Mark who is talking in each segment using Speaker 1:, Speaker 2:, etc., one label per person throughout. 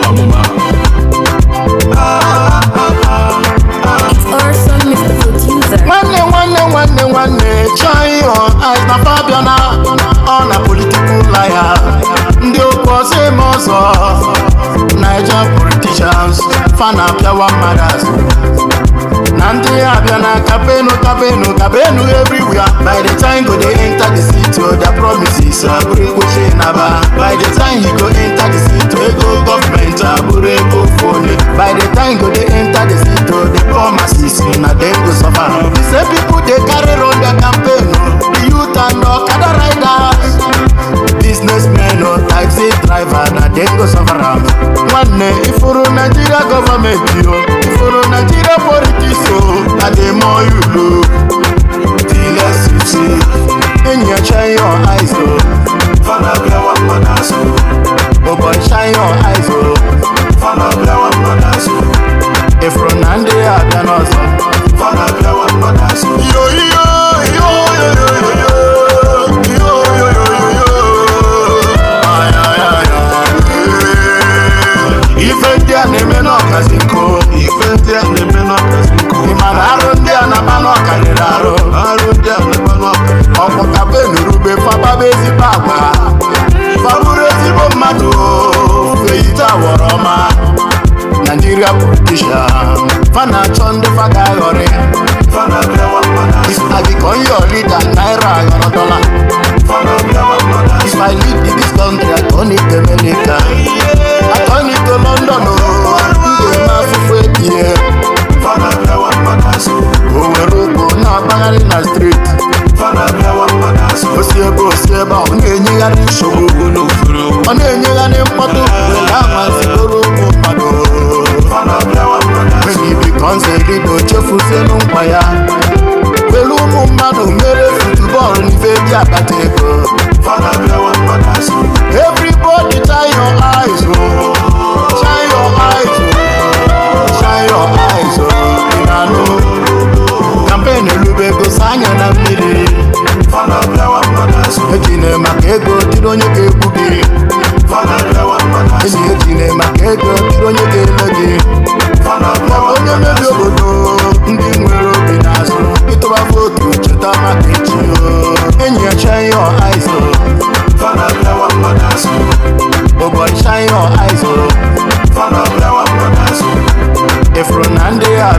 Speaker 1: Amuma.
Speaker 2: It's our son, Mr. Producer.
Speaker 3: One, shine your eyes na Fabiana on a political liar. Ndi okose mozo Niger politicians fan Npiwa mothers. Nandi Abiana kabenu everywhere. By the time go they enter the city, their promises break naba. By the time he go enter the city, go government break phone. By the time go they enter the city, the promises na them go suffer. The same people they carry on their campaign. The youth and Okada riders, businessmen or taxi driver, na them go suffer. One day if for Nigeria government, if for Nigeria politics, na the more you look, the less you see. And you shine your eyes, fan Npiwa mothers. Oh boy, shine your eyes, fan Npiwa mothers. If from Nigeria, then also fan Npiwa mothers. Nigeria politician, Fana Chonde Fagayore. If I become your leader, Naira or dollar. If I lead this country, I turn it to America. I turn it to London, na street. Osieba, onyenyegani nsogbu. Onyenyegani mkpọtụ wela amasịgoro ụmụ mmadụ. When he becomes a leader, chefusienu nkwa ya. Welu ụmụ mmadụ mere football n'ife dị akata ego. Everybody shine your eyes, shine your eyes, shine your eyes, inano. Campaign elubego sanya na mmiri. Ejine maka ego tiri onye ga-egbu gị. Ejine maka ego tiri onye ga-ele gị. Onye mebi obodo ndị nwere obi n'azụ. Ịtụba votu cheta maka echi. Enyi ya shine your eyes, fan Npiwa mothers. Oh boy, shine your eyes, fan Npiwa mothers. If Nigeria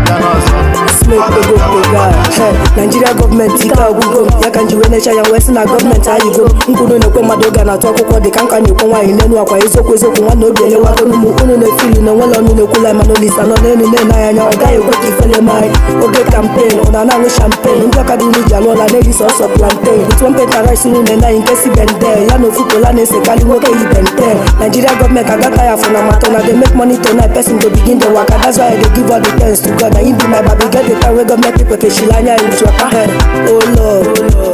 Speaker 3: Nigeria government IGWE yakanji wenecha ya wesi na government ayigo nkunu nekwe madoga na to akwụkwọ dị ka nka nyekwe nwaanyị nenu akwa eziokwu nwanne obi elewa n'ụmụ unu na-efili na nwele ọnụ na-ekwula ma n'olisa nọ n'enu na-anya anya ọ gaghị ekwe ka ifele mai oge campaign ọ na-aṅụ champagne ndị ọkada unu ji alụ ọla na-erisa ọsọ plantain otu mpenta rice unu na-enye nke si bende ya na ofu kola na-esekarị nwoke yi bente Nigeria government agata ya for na matter na they make money tonight person go begin the waka. That's why I dey give all the thanks to God. Na him be my baby, get the time where government people can shilanya into a head. Oh Lord,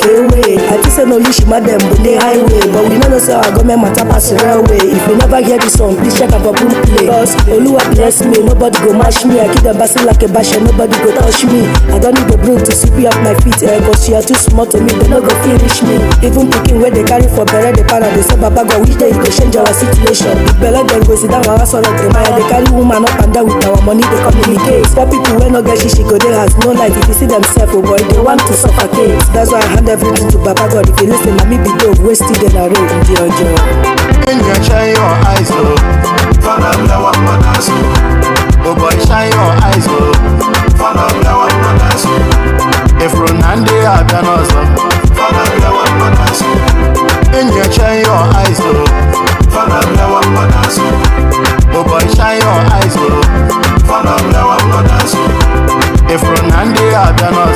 Speaker 3: EKWULUMILI. I just say no leash madam but they highway, but we know say our government matter pass the railway. If you never hear this song, please check out Boom Play. Cause Oluwa bless me, nobody go mash me. I keep them basing like a basher, nobody go touch me. I don't need the broom to sweep me off my feet, cause she are too small to me, they no go finish me. Even picking where they carry for beret, they para, they say Baba God, which day you go change our situation. The belle them go sit down, our son of the Maya, they carry woman up and down with our money, they communicate. For people when no get she go there has no light. If you see themselves, oh boy, they want to suffocate. That's why I hand everything to Baba God. If you listen, let me be dove, wasted in a road, Jojo. And you shine your eyes, oh, fan Npiwa mothers. Oh boy, shine your eyes, oh, fan Npiwa mothers. If Nigeria then also, fan Npiwa mothers. And you shine your eyes, oh, fan Npiwa mothers. Oh boy, shine your eyes, oh, fan Npiwa mothers. If Nigeria then also.